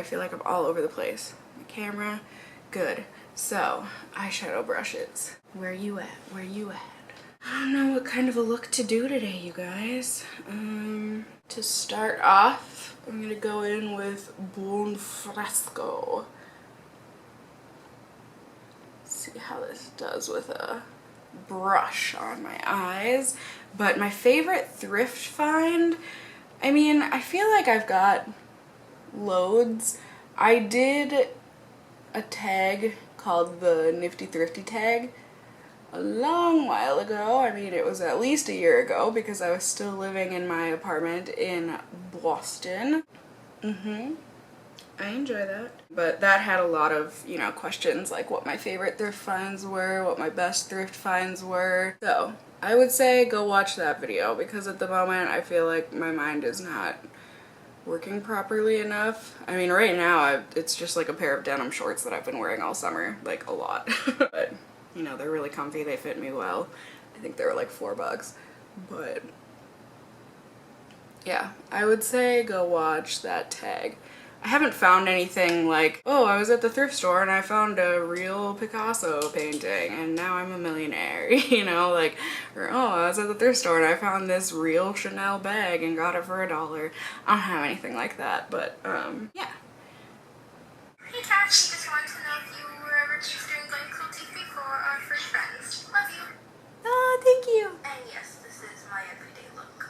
feel like I'm all over the place. My camera, good. So, eyeshadow brushes. Where you at? Where you at? I don't know what kind of a look to do today, you guys. To start off, I'm gonna go in with Buon Fresco. See how this does with a brush on my eyes. But my favorite thrift find, I mean, I feel like I've got loads. I did a tag called the Nifty Thrifty TAG a long while ago. I mean, it was at least a year ago because I was still living in my apartment in Boston. I enjoy that. But that had a lot of, you know, questions like what my favorite thrift finds were, what my best thrift finds were. So I would say go watch that video because at the moment I feel like my mind is not working properly enough. I mean, right now it's just like a pair of denim shorts that I've been wearing all summer, like a lot. But, you know, they're really comfy, they fit me well. I think they were like $4, but yeah, I would say go watch that tag. I haven't found anything like, oh, I was at the thrift store and I found a real Picasso painting and now I'm a millionaire, you know, like, or oh, I was at the thrift store and I found this real Chanel bag and got it for $1. I don't have anything like that, but yeah. Hey Cassie, just wanted to know if you were ever considering going cruelty free for our free friends. Love you. Oh, thank you. And yes, this is my everyday look.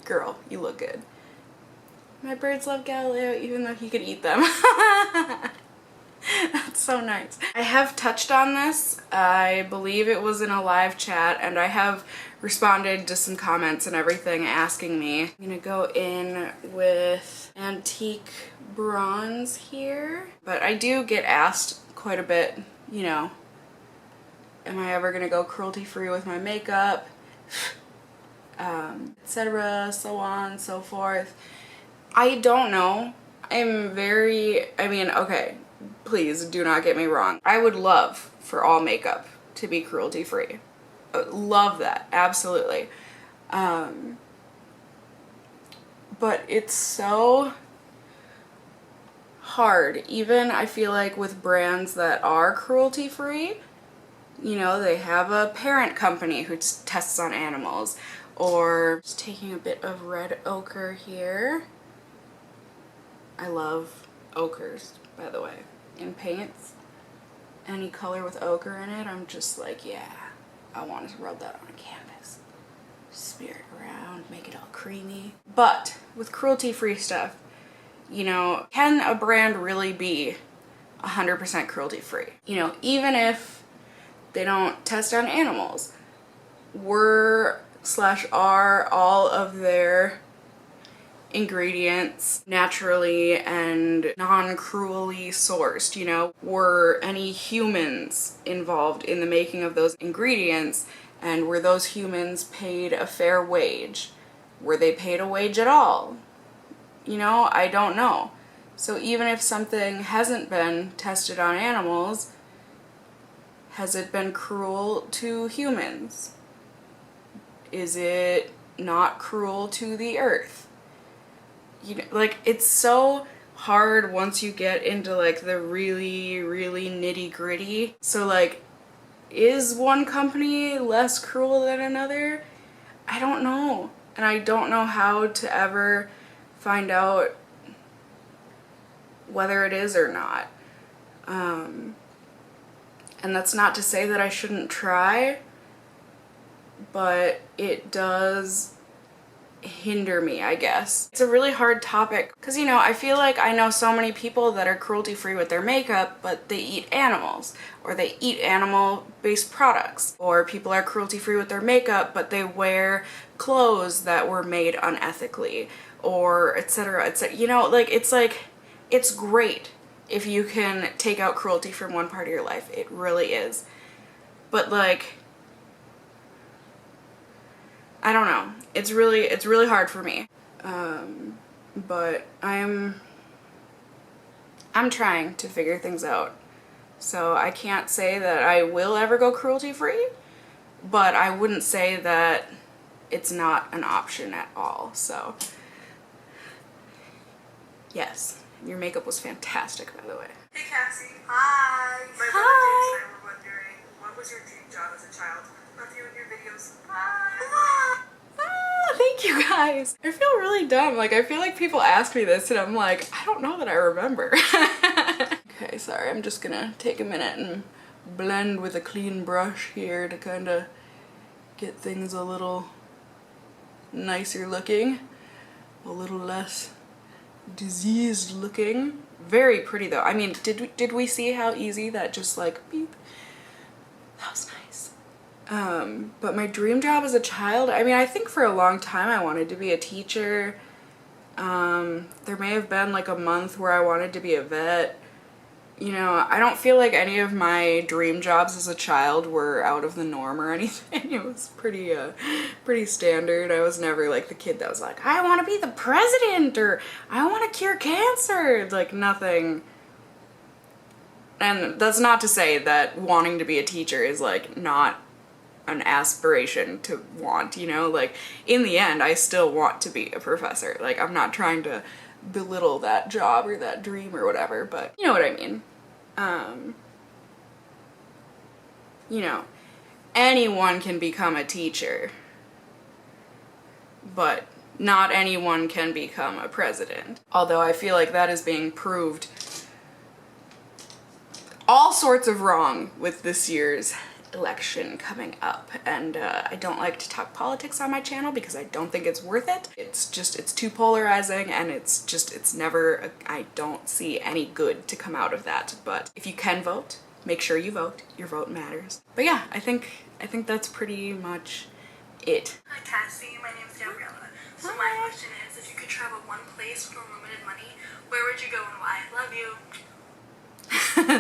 Girl, you look good. My birds love Galileo even though he could eat them. That's so nice. I have touched on this. I believe it was in a live chat and I have responded to some comments and everything asking me. I'm gonna go in with antique bronze here. But I do get asked quite a bit, you know, am I ever gonna go cruelty free with my makeup? Etc., so on, so forth. I don't know. I mean, okay, please do not get me wrong. I would love for all makeup to be cruelty free. Love that, absolutely. But it's so hard, even I feel like with brands that are cruelty free, you know, they have a parent company who tests on animals, or just taking a bit of red ochre here. I love ochres, by the way, in paints. Any color with ochre in it, I'm just like, yeah, I want to rub that on a canvas. Smear it around, make it all creamy. But with cruelty-free stuff, you know, can a brand really be 100% cruelty-free? You know, even if they don't test on animals, are all of their ingredients naturally and non-cruelly sourced, you know? Were any humans involved in the making of those ingredients, and were those humans paid a fair wage? Were they paid a wage at all? You know, I don't know. So even if something hasn't been tested on animals, has it been cruel to humans? Is it not cruel to the earth? You know, like, it's so hard once you get into like the really, really nitty gritty. So like, is one company less cruel than another? I don't know. And I don't know how to ever find out whether it is or not. And that's not to say that I shouldn't try, but it does hinder me, I guess. It's a really hard topic because, you know, I feel like I know so many people that are cruelty free with their makeup, but they eat animals, or they eat animal based products, or people are cruelty free with their makeup but they wear clothes that were made unethically, or etc., etc. You know, like, it's great if you can take out cruelty from one part of your life. It really is. But like, I don't know. It's really hard for me. But I'm trying to figure things out. So I can't say that I will ever go cruelty free, but I wouldn't say that it's not an option at all. So yes, Your makeup was fantastic, by the way. Hey Cassie. Hi. My brother Hi. James and I were wondering, what was your dream job as a child? Love you in your videos. Bye. Ah, thank you guys. I feel really dumb. Like, I feel like people ask me this and I'm like, I don't know that I remember. Okay, sorry. I'm just gonna take a minute and blend with a clean brush here to kind of get things a little nicer looking, a little less diseased looking. Very pretty though. I mean, did we see how easy that just like beep? That was nice. But my dream job as a child, I mean, I think for a long time I wanted to be a teacher. There may have been like a month where I wanted to be a vet. You know, I don't feel like any of my dream jobs as a child were out of the norm or anything. It was pretty standard. I was never like the kid that was like, I want to be the president or I want to cure cancer. Like nothing. And that's not to say that wanting to be a teacher is like not an aspiration to want, you know? Like in the end, I still want to be a professor. Like I'm not trying to belittle that job or that dream or whatever, but you know what I mean. You know, anyone can become a teacher, but not anyone can become a president. Although I feel like that is being proved all sorts of wrong with this year's election coming up, and I don't like to talk politics on my channel because I don't think it's worth it. It's too polarizing, and it's never, I don't see any good to come out of that. But if you can vote, make sure you vote. Your vote matters. But yeah, I think that's pretty much it. Hi Cassie, my name's Gabriella. So my question is, if you could travel one place with unlimited money, where would you go and why? Love you.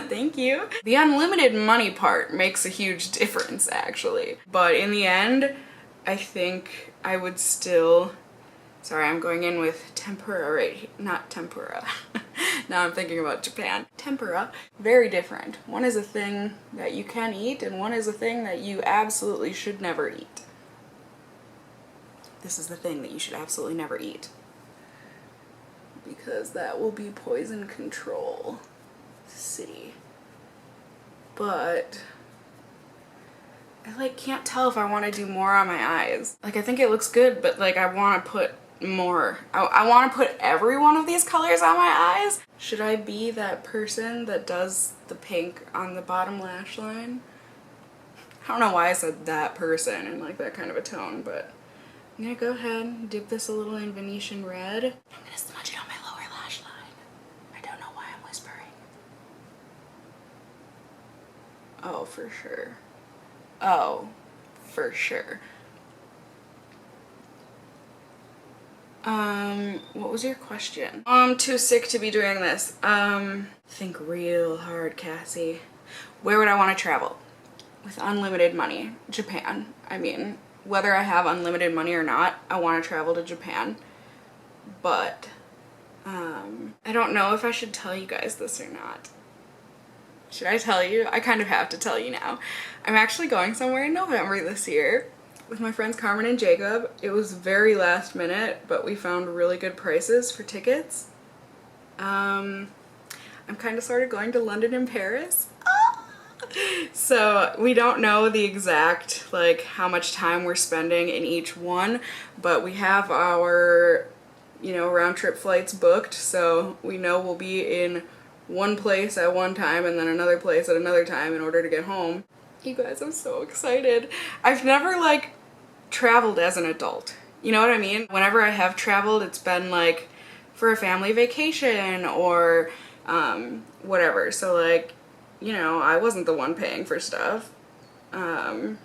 Thank you. The unlimited money part makes a huge difference, actually. But in the end, I think I would still... Sorry, I'm going in with tempura right here. Not tempura. Now I'm thinking about Japan. Tempura, very different. One is a thing that you can eat, and one is a thing that you absolutely should never eat. This is the thing that you should absolutely never eat, because that will be poison control city. But I like can't tell if I want to do more on my eyes. Like I think it looks good, but like I want to put more. I want to put every one of these colors on my eyes. Should I be that person that does the pink on the bottom lash line? I don't know why I said that person in like that kind of a tone, but I'm gonna go ahead and dip this a little in Venetian red. I'm gonna smudge it on my lower lash line. I don't know why I'm whispering. Oh, for sure. Oh, for sure. What was your question? I'm too sick to be doing this. Think real hard, Cassie. Where would I want to travel? With unlimited money. Japan. I mean, whether I have unlimited money or not, I want to travel to Japan. But, I don't know if I should tell you guys this or not. Should I tell you? I kind of have to tell you now. I'm actually going somewhere in November this year with my friends Carmen and Jacob. It was very last minute, but we found really good prices for tickets. I'm kind of sort of going to London and Paris. So we don't know the exact like how much time we're spending in each one, but we have our, you know, round trip flights booked, so we know we'll be in one place at one time and then another place at another time in order to get home. You guys, I'm so excited. I've never like traveled as an adult. You know what I mean? Whenever I have traveled, it's been like for a family vacation or whatever. So like, you know, I wasn't the one paying for stuff. But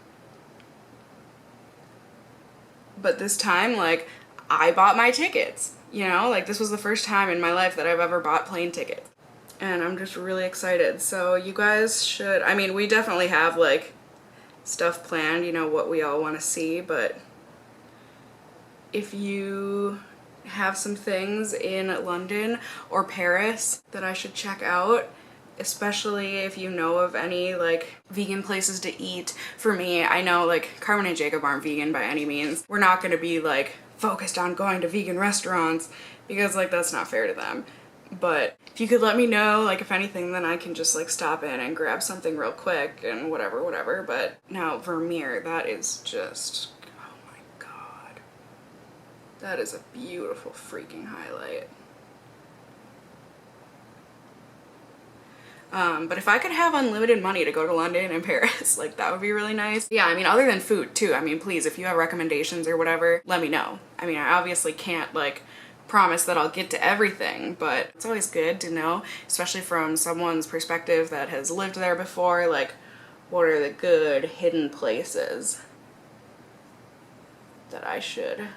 this time, like, I bought my tickets. You know, like this was the first time in my life that I've ever bought plane tickets. And I'm just really excited. So you guys should, I mean, we definitely have like stuff planned, you know, what we all want to see, but if you have some things in London or Paris that I should check out, especially if you know of any like vegan places to eat. For me, I know like Carmen and Jacob aren't vegan by any means. We're not going to be like focused on going to vegan restaurants because like that's not fair to them. But if you could let me know, like, if anything, then I can just like stop in and grab something real quick and whatever. But now Vermeer, that is just, oh my god. That is a beautiful freaking highlight. But if I could have unlimited money to go to London and Paris, like, that would be really nice. Yeah, I mean, other than food too. I mean, please, if you have recommendations or whatever, let me know. I mean, I obviously can't like promise that I'll get to everything, but it's always good to know, especially from someone's perspective that has lived there before, like, what are the good hidden places that I should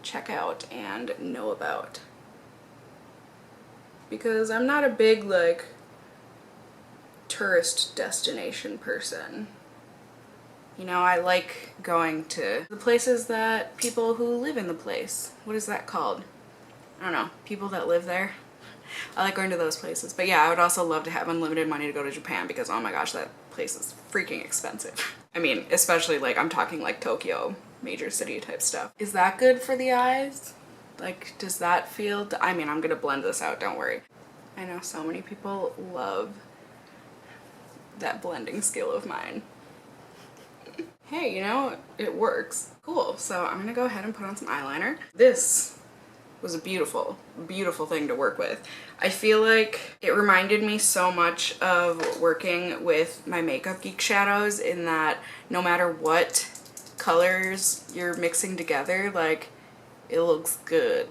check out and know about. Because I'm not a big, like, tourist destination person. You know, I like going to the places that people who live in the place, what is that called? I don't know, people that live there. I like going to those places. But yeah, I would also love to have unlimited money to go to Japan because, oh my gosh, that place is freaking expensive. I mean, especially like, I'm talking like Tokyo, major city type stuff. Is that good for the eyes? Like, does that feel, I mean, I'm gonna blend this out, don't worry. I know so many people love that blending skill of mine. Hey, you know, it works. Cool, so I'm gonna go ahead and put on some eyeliner. This was a beautiful, beautiful thing to work with. I feel like it reminded me so much of working with my Makeup Geek shadows in that no matter what colors you're mixing together, like, it looks good.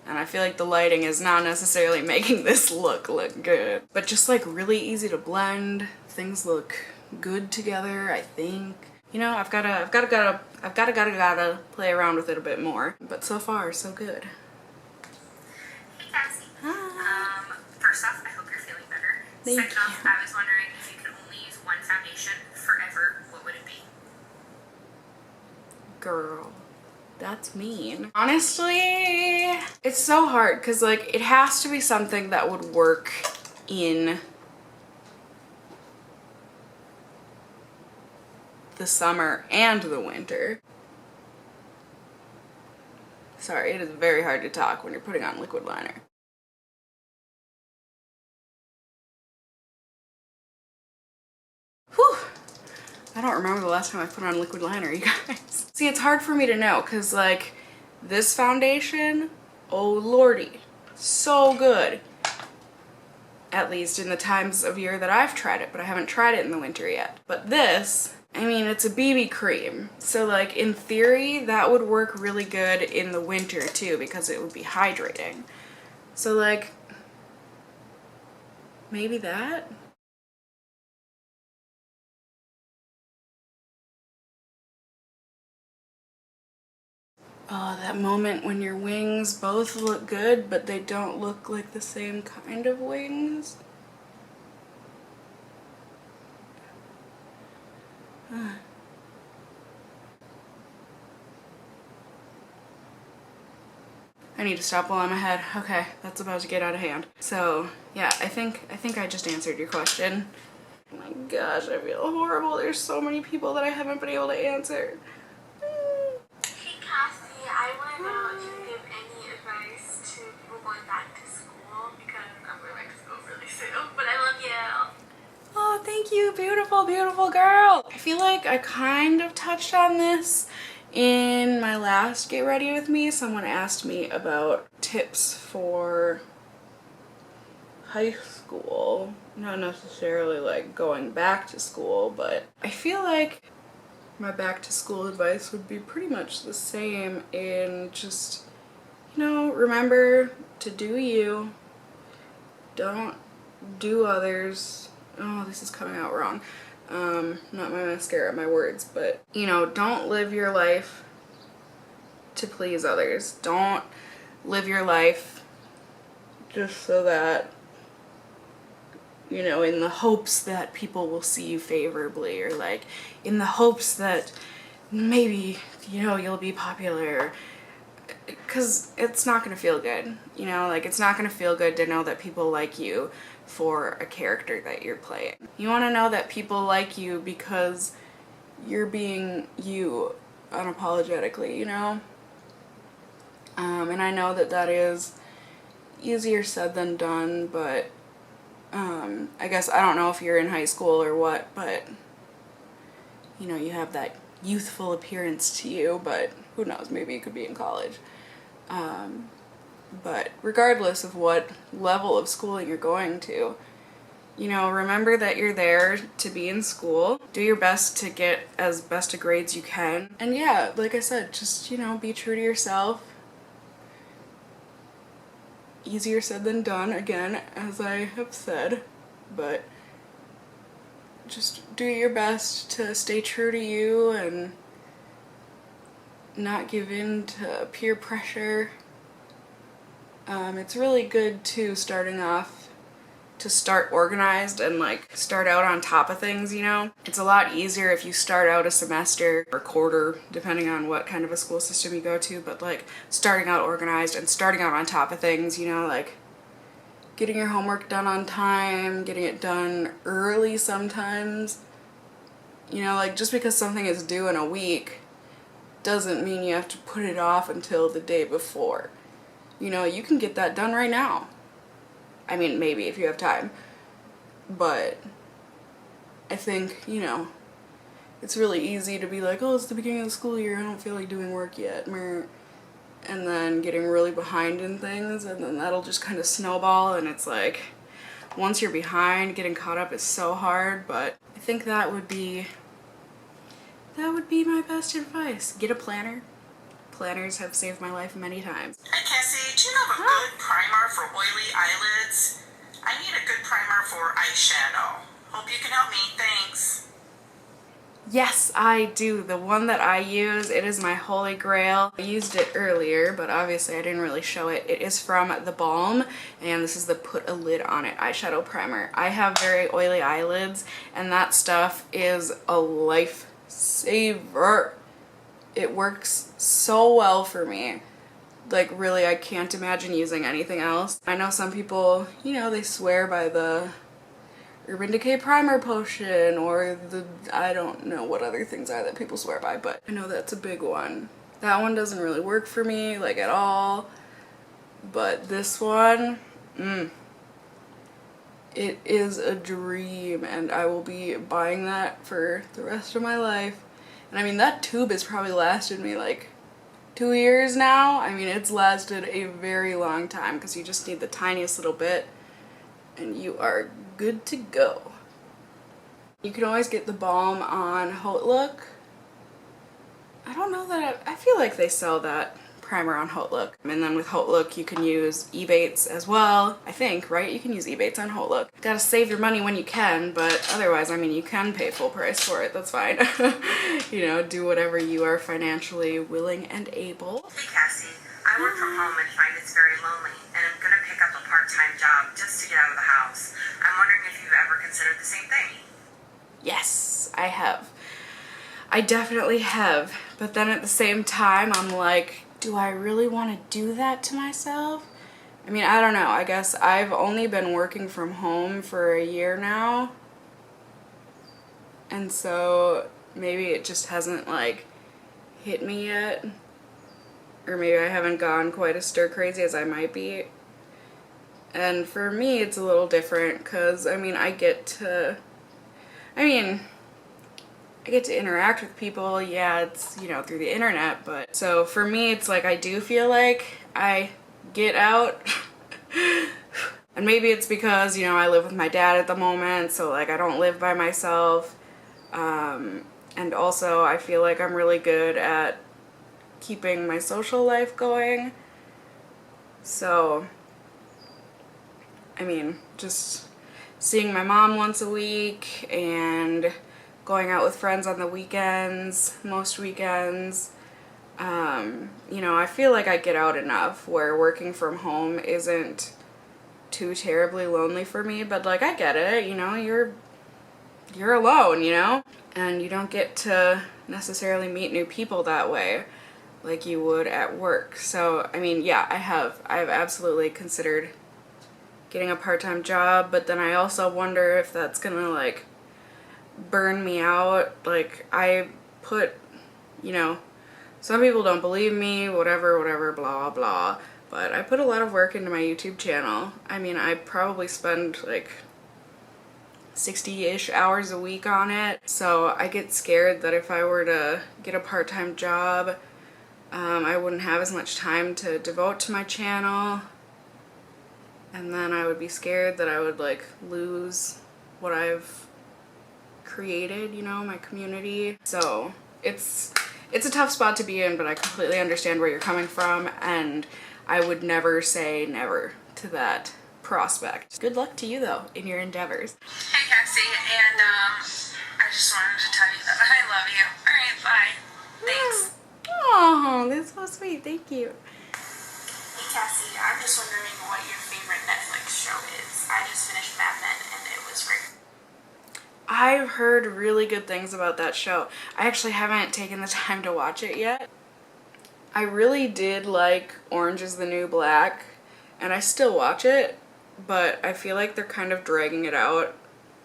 And I feel like the lighting is not necessarily making this look good, but just like really easy to blend. Things look good together, I think. You know, I've gotta play around with it a bit more, but so far so good. Hey Cassie. Hi. First off, I hope you're feeling better. Thank Second off, you. I was wondering if you could only use one foundation forever, what would it be? Girl, that's mean. Honestly, it's so hard because like it has to be something that would work in the summer and the winter. Sorry, it is very hard to talk when you're putting on liquid liner. Whew. I don't remember the last time I put on liquid liner, you guys. See, it's hard for me to know because like this foundation, oh lordy, so good. At least in the times of year that I've tried it, but I haven't tried it in the winter yet. But this, I mean, it's a BB cream. So like in theory, that would work really good in the winter too because it would be hydrating. So like, maybe that? Oh, that moment when your wings both look good, but they don't look like the same kind of wings. I need to stop while I'm ahead. Okay, that's about to get out of hand. So yeah, I think I just answered your question. Oh my gosh, I feel horrible. There's so many people that I haven't been able to answer. Hey Cassie, I want to know if you can give any advice to people going back to school because I'm going back to school really soon. But I love you. Oh, thank you, beautiful, beautiful girl. I feel like I kind of touched on this in my last Get Ready With Me. Someone asked me about tips for high school, not necessarily like going back to school, but I feel like my back to school advice would be pretty much the same in just, you know, remember to do you. Don't do others. Oh, this is coming out wrong. Not my mascara, my words, but you know, don't live your life to please others. Don't live your life just so that, you know, in the hopes that people will see you favorably, or like in the hopes that maybe, you know, you'll be popular, because it's not gonna feel good, you know, like it's not gonna feel good to know that people like you for a character that you're playing. You want to know that people like you because you're being you unapologetically, you know? And I know that that is easier said than done, but I guess I don't know if you're in high school or what, but you know, you have that youthful appearance to you, but who knows, maybe you could be in college. But regardless of what level of schooling you're going to, you know, remember that you're there to be in school. Do your best to get as best a grades you can. And yeah, like I said, just, you know, be true to yourself. Easier said than done, again, as I have said, but just do your best to stay true to you and not give in to peer pressure. It's really good too, starting off, to start organized and like start out on top of things, you know? It's a lot easier if you start out a semester or quarter, depending on what kind of a school system you go to, but like starting out organized and starting out on top of things, you know, like getting your homework done on time, getting it done early sometimes. You know, like just because something is due in a week doesn't mean you have to put it off until the day before. You know, you can get that done right now. I mean, maybe if you have time. But I think, you know, it's really easy to be like, oh, it's the beginning of the school year, I don't feel like doing work yet. And then getting really behind in things, and then that'll just kind of snowball, and it's like, once you're behind, getting caught up is so hard. But I think that would be my best advice. Get a planner. Planners have saved my life many times. Hey Cassie, do you have a good primer for oily eyelids? I need a good primer for eyeshadow. Hope you can help me. Thanks. Yes, I do. The one that I use, it is my holy grail. I used it earlier, but obviously I didn't really show it. It is from The Balm, and this is the Put a Lid on It eyeshadow primer. I have very oily eyelids, and that stuff is a lifesaver. It works so well for me. Like, really, I can't imagine using anything else. I know some people, you know, they swear by the Urban Decay Primer Potion, or the, I don't know what other things are that people swear by, but I know that's a big one. That one doesn't really work for me, like, at all. But this one, it is a dream, and I will be buying that for the rest of my life. And I mean, that tube has probably lasted me like 2 years now. I mean, it's lasted a very long time because you just need the tiniest little bit and you are good to go. You can always get The Balm on Haute Look. I don't know that I feel like they sell that primer on Haute Look. And then with Haute Look you can use Ebates as well, I think, right? You can use Ebates on Haute Look. Gotta save your money when you can, but otherwise, I mean, you can pay full price for it, that's fine. You know, do whatever you are financially willing and able. Hey Cassie, I work from home and find it's very lonely, and I'm gonna pick up a part-time job just to get out of the house. I'm wondering if you've ever considered the same thing. Yes, I have. I definitely have, but then at the same time, I'm like, do I really want to do that to myself? I mean, I don't know. I guess I've only been working from home for a year now. And so maybe it just hasn't like hit me yet. Or maybe I haven't gone quite as stir crazy as I might be. And for me, it's a little different because, I mean, I get to interact with people, yeah, it's, you know, through the internet, but so for me, it's like I do feel like I get out. And maybe it's because, you know, I live with my dad at the moment, so like I don't live by myself. And also I feel like I'm really good at keeping my social life going. So, I mean, just seeing my mom once a week and going out with friends on the weekends, most weekends. You know, I feel like I get out enough where working from home isn't too terribly lonely for me, but like I get it, you know, you're alone, you know? And you don't get to necessarily meet new people that way like you would at work. So, I mean, yeah, I've absolutely considered getting a part-time job, but then I also wonder if that's gonna like burn me out. Like I put, you know, some people don't believe me, whatever, blah, blah. But I put a lot of work into my YouTube channel. I mean, I probably spend like 60-ish hours a week on it. So I get scared that if I were to get a part-time job, I wouldn't have as much time to devote to my channel. And then I would be scared that I would like lose what I've created, you know, my community. So it's a tough spot to be in, but I completely understand where you're coming from, and I would never say never to that prospect. Good luck to you though in your endeavors. Hey Cassie, and I just wanted to tell you that I love you. Alright, bye. Thanks. Oh, that's so sweet. Thank you. Hey Cassie, I'm just wondering what your favorite Netflix show is. I just finished Mad Men and it was great. I've heard really good things about that show. I actually haven't taken the time to watch it yet. I really did like Orange is the New Black, and I still watch it, but I feel like they're kind of dragging it out.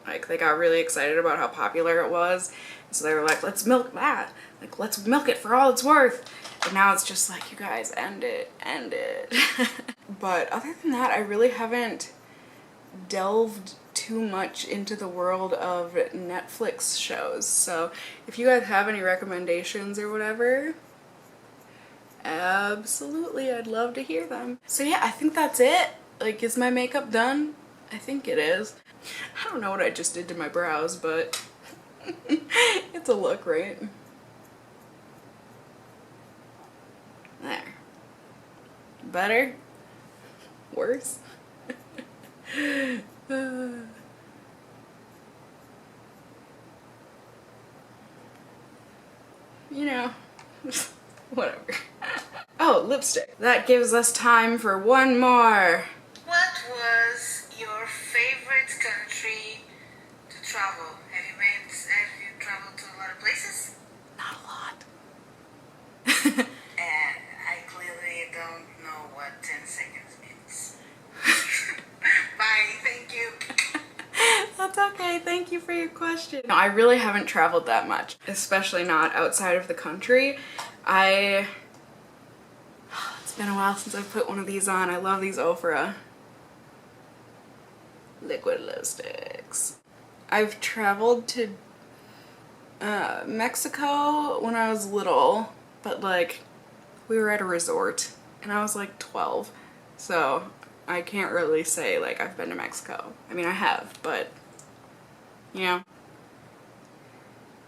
Like, they got really excited about how popular it was, so they were like, let's milk that. Like, let's milk it for all it's worth. But now it's just like, you guys, end it, end it. But other than that, I really haven't delved too much into the world of Netflix shows. So if you guys have any recommendations or whatever, absolutely, I'd love to hear them. So yeah, I think that's it. Like, is my makeup done? I think it is. I don't know what I just did to my brows, but it's a look, right? There. Better? Worse? You know, whatever. Oh, lipstick. That gives us time for one more. What was your favorite country to travel? Have you traveled to a lot of places? Not a lot. And I clearly don't know what 10 seconds means. Bye, thank you. That's okay. Thank you for your question. No, I really haven't traveled that much, especially not outside of the country. It's been a while since I've put one of these on. I love these Ofra liquid lipsticks. I've traveled to Mexico when I was little, but like we were at a resort and I was like 12, so I can't really say like I've been to Mexico. I mean, I have, but you know,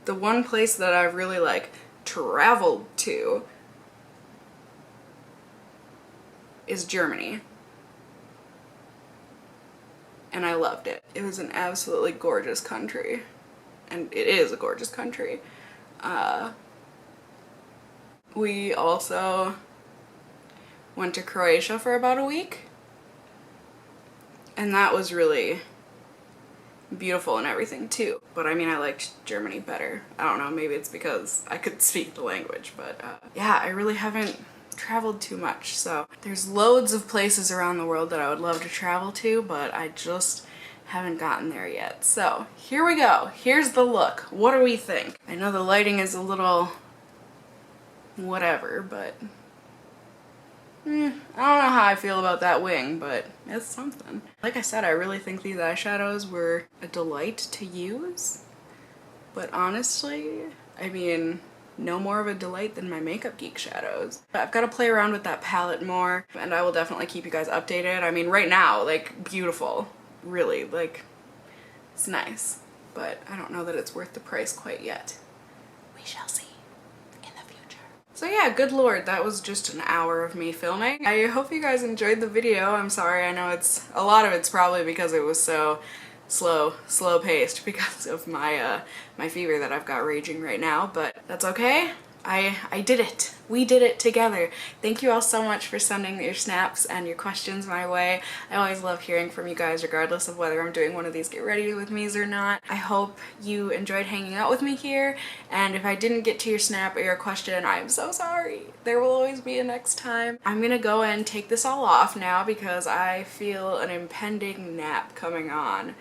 the one place that I've really like traveled to is Germany, and I loved it. It was an absolutely gorgeous country, and it is a gorgeous country. We also went to Croatia for about a week, and that was really beautiful and everything too. But I mean, I liked Germany better. I don't know, maybe it's because I could speak the language, but yeah, I really haven't traveled too much. So there's loads of places around the world that I would love to travel to, but I just haven't gotten there yet. So here we go. Here's the look. What do we think? I know the lighting is a little whatever, but I don't know how I feel about that wing, but it's something. Like I said, I really think these eyeshadows were a delight to use, but honestly, I mean, no more of a delight than my Makeup Geek shadows. I've got to play around with that palette more, and I will definitely keep you guys updated. I mean, right now, like, beautiful. Really, like, it's nice, but I don't know that it's worth the price quite yet. We shall see in the future. So yeah, good lord, that was just an hour of me filming. I hope you guys enjoyed the video. I'm sorry, I know a lot of it's probably because it was so slow paced because of my my fever that I've got raging right now, but that's okay. I did it. We did it together. Thank you all so much for sending your snaps and your questions my way. I always love hearing from you guys regardless of whether I'm doing one of these get ready with me's or not. I hope you enjoyed hanging out with me here, and if I didn't get to your snap or your question, I'm so sorry. There will always be a next time. I'm gonna go and take this all off now because I feel an impending nap coming on.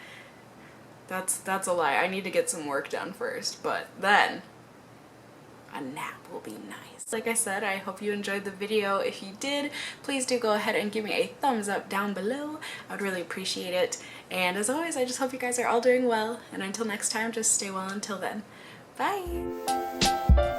That's a lie. I need to get some work done first, but then a nap will be nice. Like I said, I hope you enjoyed the video. If you did, please do go ahead and give me a thumbs up down below. I would really appreciate it. And as always, I just hope you guys are all doing well. And until next time, just stay well until then. Bye!